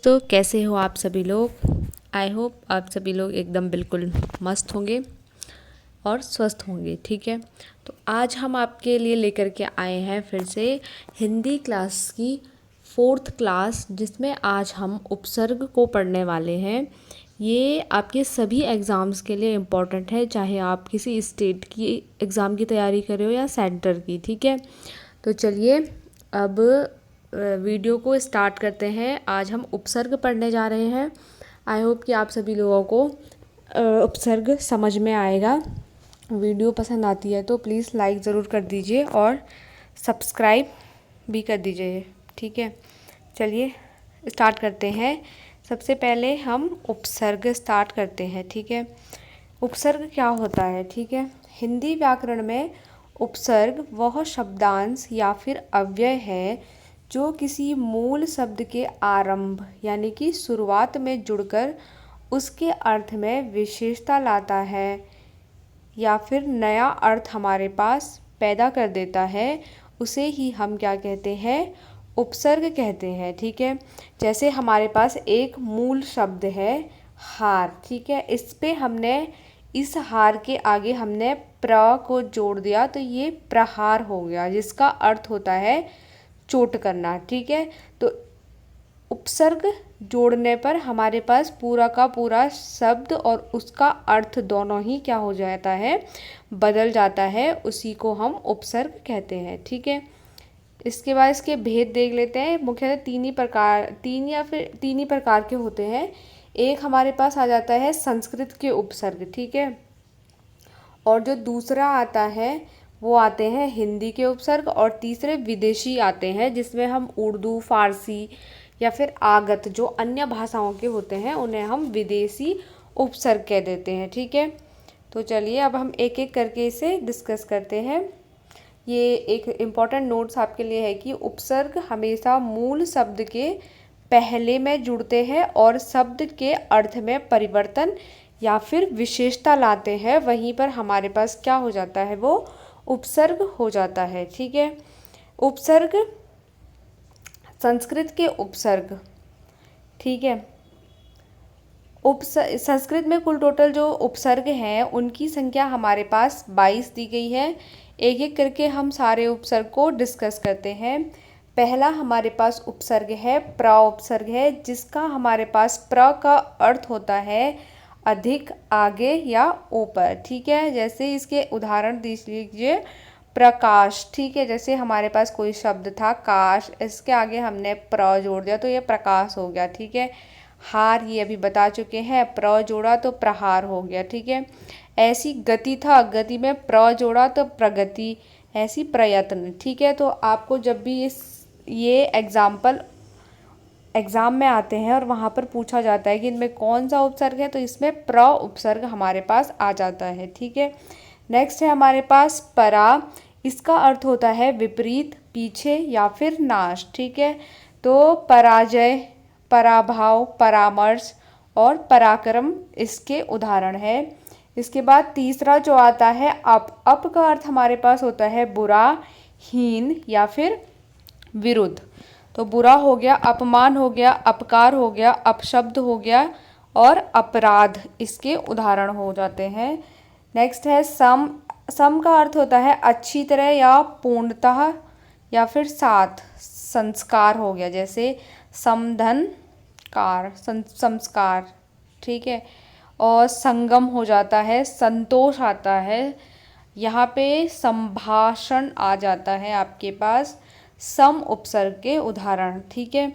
दोस्तों, कैसे हो आप सभी लोग। आई होप आप सभी लोग एकदम बिल्कुल मस्त होंगे और स्वस्थ होंगे। ठीक है, तो आज हम आपके लिए लेकर के आए हैं फिर से हिंदी क्लास की 4th क्लास, जिसमें आज हम उपसर्ग को पढ़ने वाले हैं। ये आपके सभी एग्ज़ाम्स के लिए इम्पॉर्टेंट है, चाहे आप किसी स्टेट की एग्ज़ाम की तैयारी कर रहे हो या सेंटर की। ठीक है, तो चलिए अब वीडियो को स्टार्ट करते हैं। आज हम उपसर्ग पढ़ने जा रहे हैं। आई होप कि आप सभी लोगों को उपसर्ग समझ में आएगा। वीडियो पसंद आती है तो प्लीज़ लाइक ज़रूर कर दीजिए और सब्सक्राइब भी कर दीजिए। ठीक है, चलिए स्टार्ट करते हैं। सबसे पहले हम उपसर्ग स्टार्ट करते हैं। ठीक है, उपसर्ग क्या होता है। ठीक है, हिंदी व्याकरण में उपसर्ग वह शब्दांश या फिर अव्यय है जो किसी मूल शब्द के आरंभ यानी कि शुरुआत में जुड़कर उसके अर्थ में विशेषता लाता है या फिर नया अर्थ हमारे पास पैदा कर देता है। उसे ही हम क्या कहते हैं, उपसर्ग कहते हैं। ठीक है, जैसे हमारे पास एक मूल शब्द है हार। ठीक है, इस पे हमने इस हार के आगे हमने प्र को जोड़ दिया तो ये प्रहार हो गया, जिसका अर्थ होता है चोट करना। ठीक है, तो उपसर्ग जोड़ने पर हमारे पास पूरा का पूरा शब्द और उसका अर्थ दोनों ही क्या हो जाता है, बदल जाता है। उसी को हम उपसर्ग कहते हैं। ठीक है, इसके बाद इसके भेद देख लेते हैं। मुख्यतः तीन ही प्रकार के होते हैं। एक हमारे पास आ जाता है संस्कृत के उपसर्ग। ठीक है, और जो दूसरा आता है वो आते हैं हिंदी के उपसर्ग, और तीसरे विदेशी आते हैं जिसमें हम उर्दू, फारसी या फिर आगत जो अन्य भाषाओं के होते हैं उन्हें हम विदेशी उपसर्ग कह देते हैं। ठीक है, तो चलिए अब हम एक एक करके इसे डिस्कस करते हैं। ये एक इम्पॉर्टेंट नोट्स आपके लिए है कि उपसर्ग हमेशा मूल शब्द के पहले में जुड़ते हैं और शब्द के अर्थ में परिवर्तन या फिर विशेषता लाते हैं। वहीं पर हमारे पास क्या हो जाता है, वो उपसर्ग हो जाता है। ठीक है, उपसर्ग संस्कृत के उपसर्ग। ठीक है, संस्कृत में कुल टोटल जो उपसर्ग हैं उनकी संख्या हमारे पास 22 दी गई है। एक एक करके हम सारे उपसर्ग को डिस्कस करते हैं। पहला हमारे पास उपसर्ग है प्र उपसर्ग है, जिसका हमारे पास प्र का अर्थ होता है अधिक, आगे या ऊपर। ठीक है, जैसे इसके उदाहरण देख लीजिए। प्रकाश। ठीक है, जैसे हमारे पास कोई शब्द था काश, इसके आगे हमने प्र जोड़ दिया तो ये प्रकाश हो गया। ठीक है, हार ये अभी बता चुके हैं, प्र जोड़ा तो प्रहार हो गया। ठीक है, ऐसी गति था, गति में प्र जोड़ा तो प्रगति, ऐसी प्रयत्न। ठीक है, तो आपको जब भी ये एग्ज़ाम में आते हैं और वहाँ पर पूछा जाता है कि इनमें कौन सा उपसर्ग है, तो इसमें प्र उपसर्ग हमारे पास आ जाता है। ठीक है, नेक्स्ट है हमारे पास परा। इसका अर्थ होता है विपरीत, पीछे या फिर नाश। ठीक है, तो पराजय, पराभव, परामर्श और पराक्रम इसके उदाहरण है। इसके बाद तीसरा जो आता है अप का अर्थ हमारे पास होता है बुरा, हीन या फिर विरुद्ध। तो बुरा हो गया, अपमान हो गया, अपकार हो गया, अपशब्द हो गया और अपराध इसके उदाहरण हो जाते हैं। नेक्स्ट है सम। सम का अर्थ होता है अच्छी तरह या पूर्णतः या फिर साथ, संस्कार हो गया, जैसे समधन कार, संस्कार। ठीक है, और संगम हो जाता है, संतोष आता है, यहाँ पे संभाषण आ जाता है आपके पास, सम उपसर्ग के उदाहरण। ठीक है,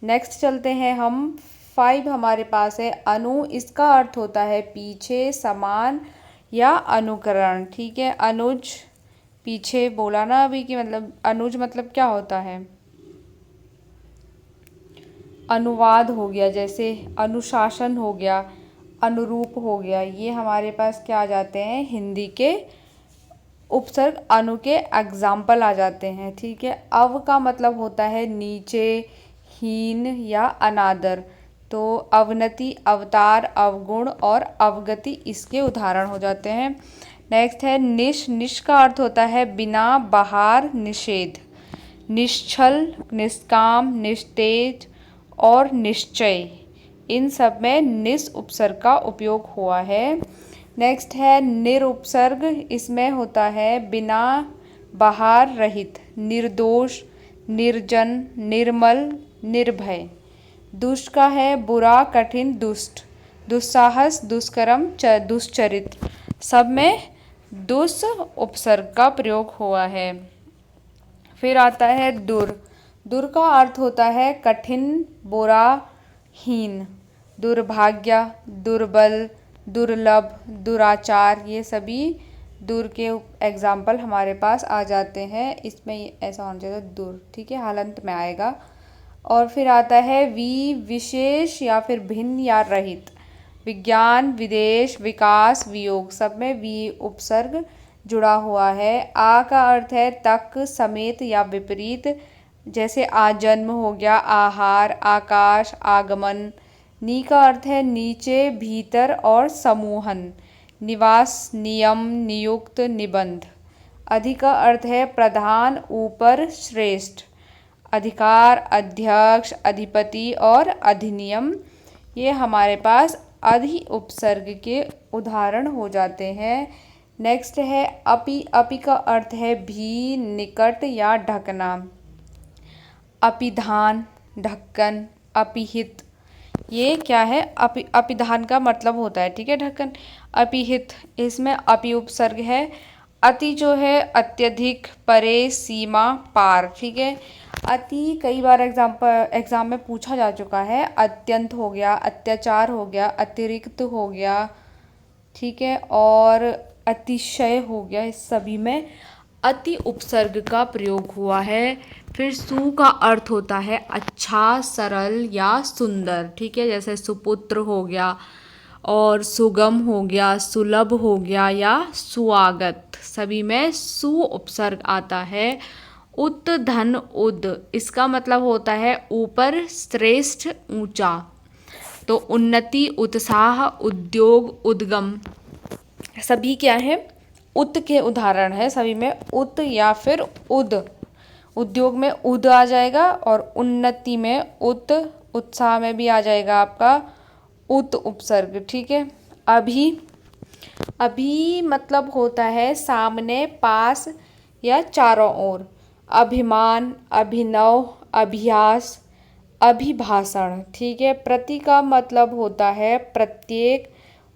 नेक्स्ट चलते हैं हम 5 हमारे पास है अनु। इसका अर्थ होता है पीछे, समान या अनुकरण। ठीक है, अनुज, पीछे बोला ना अभी कि मतलब अनुज मतलब क्या होता है, अनुवाद हो गया, जैसे अनुशासन हो गया, अनुरूप हो गया। ये हमारे पास क्या आ जाते हैं, हिंदी के उपसर्ग अनु के एग्जाम्पल आ जाते हैं। ठीक है, अव का मतलब होता है नीचे, हीन या अनादर। तो अवनति, अवतार, अवगुण और अवगति इसके उदाहरण हो जाते हैं। नेक्स्ट है निश। निश का अर्थ होता है बिना, बाहर, निषेध। निश्चल, निष्काम, निस्तेज और निश्चय, इन सब में निस उपसर्ग का उपयोग हुआ है। नेक्स्ट है निरुपसर्ग, इसमें होता है बिना, बाहर, रहित, निर्दोष, निर्जन, निर्मल, निर्भय। दुष्ट का है बुरा, कठिन, दुष्ट, दुस्साहस, दुष्कर्म, दुष्चरित्र, सब में दुस उपसर्ग का प्रयोग हुआ है। फिर आता है दुर। दुर का अर्थ होता है कठिन, बुरा, हीन, दुर्भाग्य, दुर्बल, दुर्लभ, दुराचार, ये सभी दुर के एग्जाम्पल हमारे पास आ जाते हैं। इसमें ऐसा होना चाहिए दुर, ठीक है, हालंत में आएगा। और फिर आता है विशेष या फिर भिन्न या रहित, विज्ञान, विदेश, विकास, वियोग, सब में उपसर्ग जुड़ा हुआ है। आ का अर्थ है तक, समेत या विपरीत, जैसे आजन्म हो गया, आहार, आकाश, आगमन। नी का अर्थ है नीचे, भीतर और समूहन, निवास, नियम, नियुक्त, निबंध। अधि का अर्थ है प्रधान, ऊपर, श्रेष्ठ, अधिकार, अध्यक्ष, अधिपति और अधिनियम। ये हमारे पास अधि उपसर्ग के उदाहरण हो जाते हैं। नेक्स्ट है अपि। अपि का अर्थ है भी, निकट या ढकना। अपिधान, ढक्कन, अपिहित, ये क्या है, अपिधान का मतलब होता है, ठीक है, ढक्कन। अपिहित, इसमें अपि उपसर्ग है। अति जो है अत्यधिक, परे, सीमा, पार, ठीक है। अति कई बार एग्जाम में पूछा जा चुका है। अत्यंत हो गया, अत्याचार हो गया, अतिरिक्त हो गया, ठीक है, और अतिशय हो गया, इस सभी में अति उपसर्ग का प्रयोग हुआ है। फिर सु का अर्थ होता है अच्छा, सरल या सुंदर, ठीक है, जैसे सुपुत्र हो गया और सुगम हो गया, सुलभ हो गया या सुआगत, सभी में सु उपसर्ग आता है। उत, धन, उद, इसका मतलब होता है ऊपर, श्रेष्ठ, ऊंचा। तो उन्नति, उत्साह, उद्योग, उद्गम, सभी क्या है, उत के उदाहरण है। सभी में उत या फिर उद, उद्योग में उद आ जाएगा और उन्नति में उत, उत्साह में भी आ जाएगा आपका उत उपसर्ग, ठीक है। अभी। अभी मतलब होता है सामने, पास या चारों ओर। अभिमान, अभिनव, अभ्यास, अभिभाषण, ठीक है। प्रति का मतलब होता है प्रत्येक,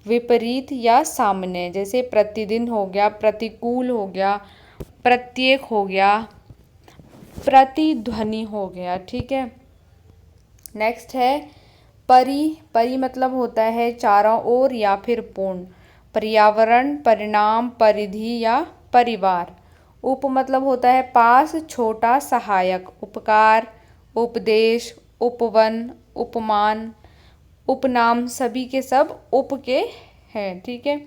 विपरीत या सामने, जैसे प्रतिदिन हो गया, प्रतिकूल हो गया, प्रत्येक हो गया, प्रतिध्वनि हो गया, ठीक है। नेक्स्ट है परि। परि मतलब होता है चारों ओर या फिर पूर्ण, पर्यावरण, परिणाम, परिधि या परिवार। उप मतलब होता है पास, छोटा, सहायक, उपकार, उपदेश, उपवन, उपमान, उपनाम, सभी के सब उप के हैं, ठीक है।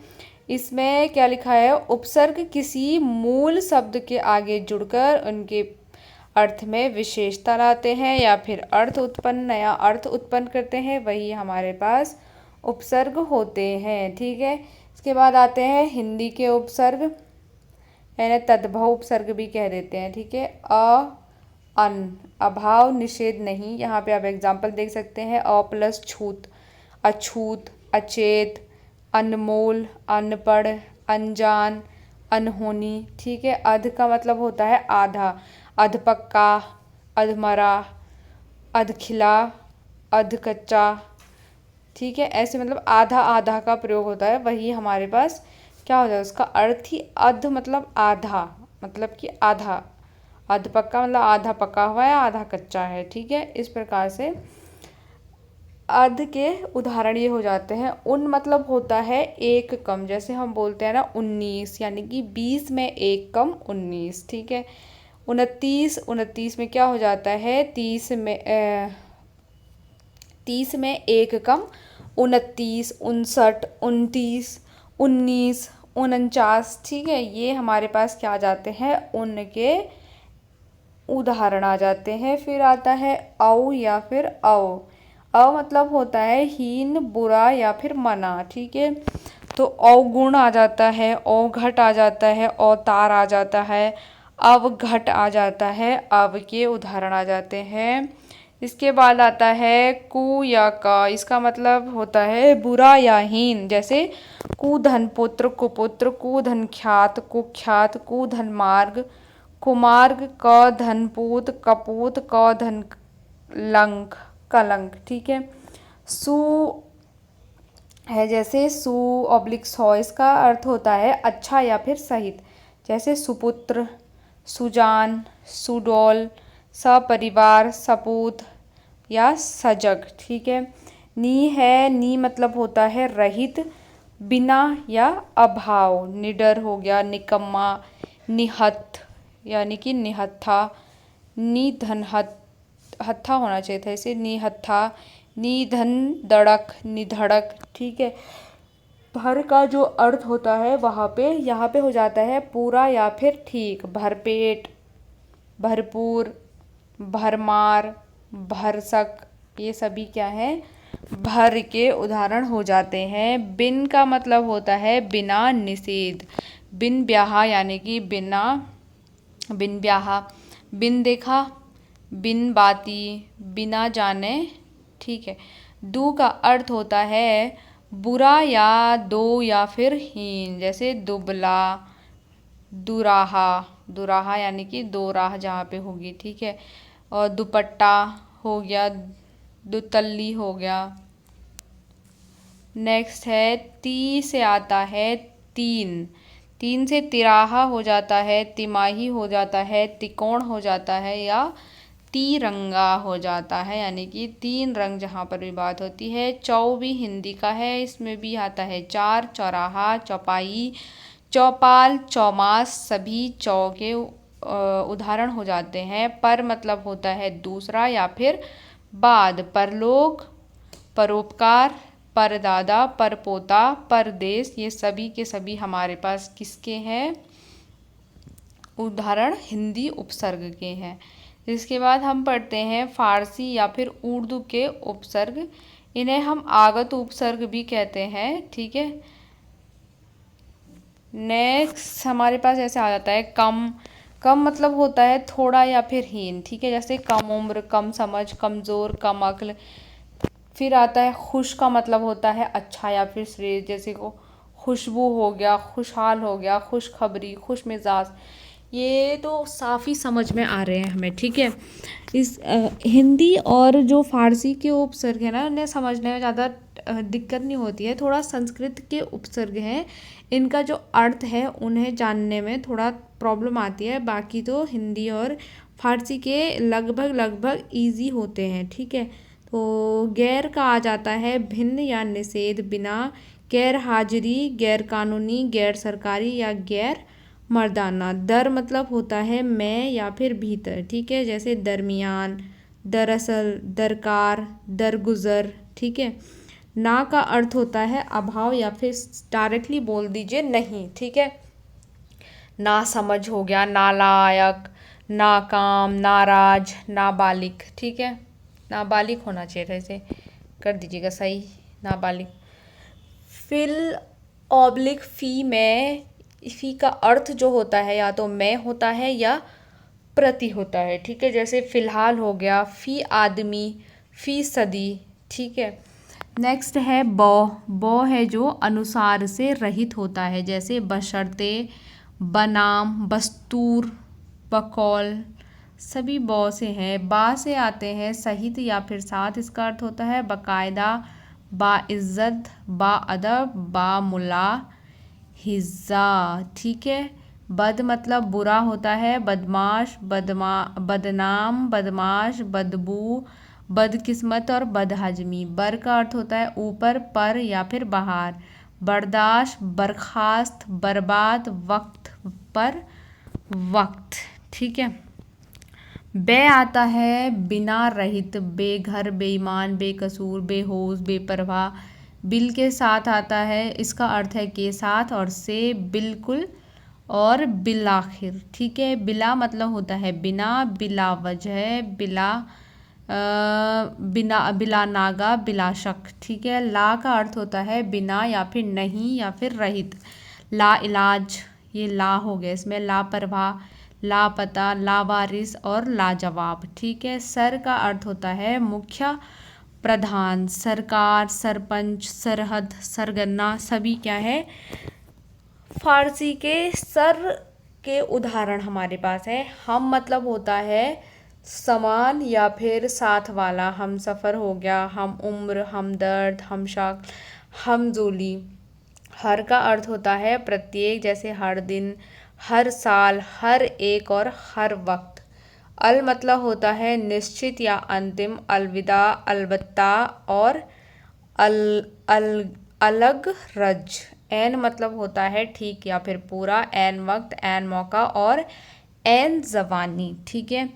इसमें क्या लिखा है, उपसर्ग किसी मूल शब्द के आगे जुड़कर उनके अर्थ में विशेषता लाते हैं या फिर नया अर्थ उत्पन्न करते हैं, वही हमारे पास उपसर्ग होते हैं, ठीक है। इसके बाद आते हैं हिंदी के उपसर्ग, यानी तद्भव उपसर्ग भी कह देते हैं, ठीक है। अन, अभाव, निषेध नहीं, यहाँ पे आप एग्जाम्पल देख सकते हैं। अ प्लस छूत, अछूत, अचेत, अनमोल, अनपढ़, अनजान, अनहोनी, ठीक है। अध का मतलब होता है आधा, अधपक्का, अधमरा, अधखिला, अधकच्चा, ठीक है। ऐसे मतलब आधा आधा का प्रयोग होता है, वही हमारे पास क्या हो जाए, उसका अर्थ ही अध मतलब आधा, मतलब कि आधा, अधपक्का मतलब आधा पका हुआ है, आधा कच्चा है, ठीक है। इस प्रकार से अध के उदाहरण ये हो जाते हैं। उन मतलब होता है एक कम, जैसे हम बोलते हैं ना 19, यानी कि 20 में एक कम 19, ठीक है। 29, 29 में क्या हो जाता है, 30 में एक कम 29, 59, 29, 19, 49, ठीक है। ये हमारे पास क्या आ जाते हैं, उनके उदाहरण आ जाते हैं। फिर आता है औ या फिर अव। अ मतलब होता है हीन, बुरा या फिर मना, ठीक है। तो अवगुण आ जाता है, अवघट आ जाता है, अवतार आ जाता है, अवघट आ जाता है, अव के उदाहरण आ जाते हैं। इसके बाद आता है कु या का। इसका मतलब होता है बुरा या हीन। जैसे कुधन पुत्र, कुपुत्र, कुधन ख्यात, कुख्यात, कुधन मार्ग, कुमार्ग, क धन पूत, कपूत, क धन लंक, कलंक। ठीक है। सु है जैसे सु ऑब्लिक सौ, इसका अर्थ होता है अच्छा या फिर सहित। जैसे सुपुत्र, सुजान, सुडौल, सपरिवार, सपूत या सजग। ठीक है। नी है, नी मतलब होता है रहित, बिना या अभाव। निडर हो गया, निकम्मा, निहत यानी कि निहत्था, निधन हत्था होना चाहिए था इसे, निहत्था, निधन दड़क, निधड़क। ठीक है। भर का जो अर्थ होता है वहाँ पे यहाँ पे हो जाता है पूरा या फिर ठीक। भरपेट, भरपूर, भरमार, भरसक, ये सभी क्या है, भर के उदाहरण हो जाते हैं। बिन का मतलब होता है बिना, निषेध। बिन ब्याहा यानी कि बिना, बिन ब्याहा, बिन देखा, बिन बाती, बिना जाने। ठीक है। दू का अर्थ होता है बुरा या दो या फिर हीन। जैसे दुबला, दुराहा, दुराहा यानी कि दो राह जहाँ पे होगी। ठीक है। और दुपट्टा हो गया, दुतल्ली हो गया। नेक्स्ट है ती से आता है तीन। तीन से तिराहा हो जाता है, तिमाही हो जाता है, तिकोण हो जाता है या तिरंगा हो जाता है, यानी कि तीन रंग जहाँ पर भी बात होती है। चौ भी हिंदी का है, इसमें भी आता है चार, चौराहा, चौपाई, चौपाल, चौमास, सभी चौ के उदाहरण हो जाते हैं। पर मतलब होता है दूसरा या फिर बाद। परलोक, परोपकार, परदादा, परपोता, परदेश, ये सभी के सभी हमारे पास किसके हैं, उदाहरण हिंदी उपसर्ग के हैं। इसके बाद हम पढ़ते हैं फारसी या फिर उर्दू के उपसर्ग। इन्हें हम आगत उपसर्ग भी कहते हैं। ठीक है। नेक्स्ट हमारे पास ऐसे आ जाता है कम। कम मतलब होता है थोड़ा या फिर हीन। ठीक है। जैसे कम उम्र, कम समझ, कमज़ोर, कम अक्ल। फिर आता है खुश का मतलब होता है अच्छा या फिर श्रेष्ठ। जैसे को खुशबू हो गया, खुशहाल हो गया, खुशखबरी, खुश मिजाज। ये तो साफ़ ही समझ में आ रहे हैं हमें। ठीक है। इस हिंदी और जो फारसी के उपसर्ग है ना, उन्हें समझने में ज़्यादा दिक्कत नहीं होती है। थोड़ा संस्कृत के उपसर्ग हैं, इनका जो अर्थ है उन्हें जानने में थोड़ा प्रॉब्लम आती है। बाकी तो हिंदी और फारसी के लगभग लगभग ईजी होते हैं। ठीक है। तो गैर का आ जाता है भिन्न या निषेध, बिना, गैर हाजिरी, गैर कानूनी, गैर सरकारी या गैर मर्दाना। दर मतलब होता है में या फिर भीतर। ठीक है। जैसे दरमियान, दरअसल, दरकार, दरगुजर। ठीक है। ना का अर्थ होता है अभाव या फिर डायरेक्टली बोल दीजिए नहीं। ठीक है। ना समझ हो गया, नालायक, नाकाम, नाराज, नाबालिग। ठीक है। नाबालिग होना चाहिए था, इसे कर दीजिएगा सही, नाबालिग। फिल ऑब्लिक फ़ी में, फ़ी का अर्थ जो होता है या तो मैं होता है या प्रति होता है। ठीक है। जैसे फ़िलहाल हो गया, फ़ी आदमी, फ़ी सदी। ठीक है। नेक्स्ट है बौ। बौ है जो अनुसार से रहित होता है। जैसे बशर्ते, बनाम, बस्तूर, बकौल, सभी बौ से हैं। बा से आते हैं सहित या फिर साथ। इसका अर्थ होता है बाकायदा, बाइज़्ज़त, बाअदब, बामुला, हिज़्ज़ा। ठीक है। बद मतलब बुरा होता है, बदमाश, बदनाम, बदमाश, बदबू, बदकिस्मत और बदहजमी। बर का अर्थ होता है ऊपर, पर या फिर बाहर। बर्दाश्त, बर्खास्त, बर्बाद, वक्त पर, वक्त। ठीक है। बे आता है बिना, रहित, बेघर, बेईमान, बेकसूर, बेहोश, बेपरवाह। बिल के साथ आता है, इसका अर्थ है के साथ, और से बिल्कुल और बिलाखिर। ठीक है। बिला मतलब होता है बिना, बिला वजह, बिला नागा, बिला शक। ठीक है। ला का अर्थ होता है बिना या फिर नहीं या फिर रहित। ला इलाज, ये ला हो गया इसमें। लापरवाह, लापता, लावारिस और लाजवाब। ठीक है। सर का अर्थ होता है मुख्य, प्रधान, सरकार, सरपंच, सरहद, सरगना, सभी क्या है फारसी के सर के उदाहरण हमारे पास है। हम मतलब होता है समान या फिर साथ वाला, हम सफ़र हो गया, हम उम्र, हम दर्द, हम शक, हम जोली। हर का अर्थ होता है प्रत्येक, जैसे हर दिन, हर साल, हर एक और हर वक्त। अल मतलब होता है निश्चित या अंतिम, अलविदा, अलबत्ता और अल अल अलग रज। एन मतलब होता है ठीक या फिर पूरा, एन वक्त, एन मौका और एन जवानी। ठीक है।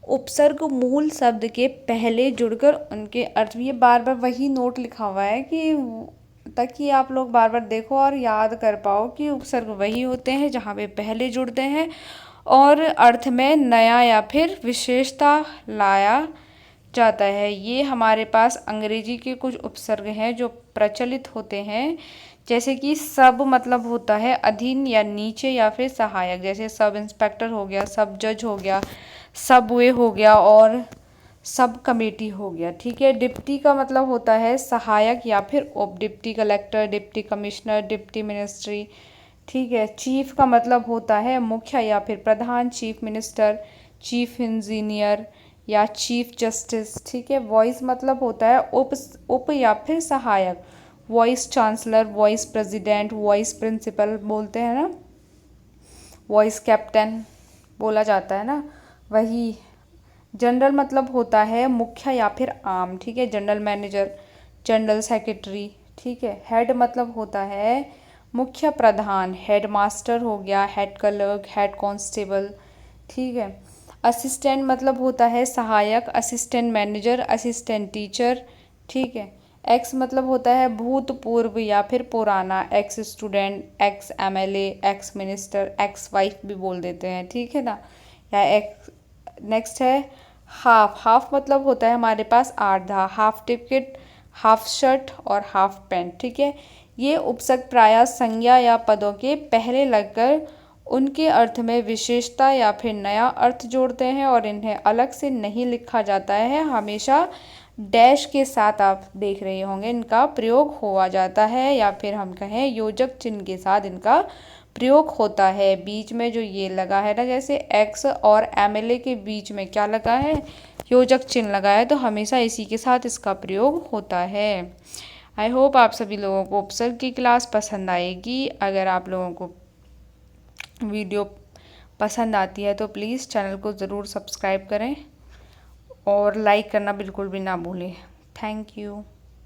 उपसर्ग मूल शब्द के पहले जुड़कर उनके अर्थ, ये बार बार वही नोट लिखा हुआ है कि ताकि आप लोग बार बार देखो और याद कर पाओ कि उपसर्ग वही होते हैं जहाँ पे पहले जुड़ते हैं और अर्थ में नया या फिर विशेषता लाया जाता है। ये हमारे पास अंग्रेजी के कुछ उपसर्ग हैं जो प्रचलित होते हैं, जैसे कि सब मतलब होता है अधीन या नीचे या फिर सहायक, जैसे सब इंस्पेक्टर हो गया, सब जज हो गया, सब वे हो गया और सब कमेटी हो गया। ठीक है। डिप्टी का मतलब होता है सहायक या फिर उप deputy collector, deputy commissioner, deputy ministry. ठीक है। चीफ का मतलब होता है मुख्य या फिर प्रधान, चीफ मिनिस्टर, चीफ इंजीनियर या चीफ जस्टिस। ठीक है। वॉइस मतलब होता है उप या फिर सहायक, vice chancellor, vice president, vice principal बोलते हैं ना, वॉइस कैप्टन बोला जाता है ना, वही। जनरल मतलब होता है मुख्य या फिर आम। ठीक है। General manager, general secretary. ठीक है। हेड मतलब होता है मुख्य, प्रधान, हेड मास्टर हो गया, हेड क्लर्क, हेड कांस्टेबल। ठीक है। असिस्टेंट मतलब होता है सहायक, असिस्टेंट मैनेजर, असिस्टेंट टीचर। ठीक है। एक्स मतलब होता है भूतपूर्व या फिर पुराना, x student, ex MLA, ex minister, ex wife भी बोल देते हैं। ठीक है ना। या एक्स। नेक्स्ट है हाफ। हाफ मतलब होता है हमारे पास आधा, हाफ टिकट, हाफ शर्ट और हाफ पैंट। ठीक है। ये उपसर्ग प्रायः संज्ञा या पदों के पहले लगकर उनके अर्थ में विशेषता या फिर नया अर्थ जोड़ते हैं और इन्हें अलग से नहीं लिखा जाता है, हमेशा डैश के साथ आप देख रहे होंगे इनका प्रयोग हुआ जाता है, या फिर हम कहें योजक चिन्ह के साथ इनका प्रयोग होता है। बीच में जो ये लगा है ना, जैसे एक्स और एमएलए के बीच में क्या लगा है, योजक चिन्ह लगा है, तो हमेशा इसी के साथ इसका प्रयोग होता है। आई होप आप सभी लोगों को उपसर्ग की क्लास पसंद आएगी। अगर आप लोगों को वीडियो पसंद आती है तो प्लीज़ चैनल को ज़रूर सब्सक्राइब करें और लाइक करना बिल्कुल भी ना भूलें। Thank you.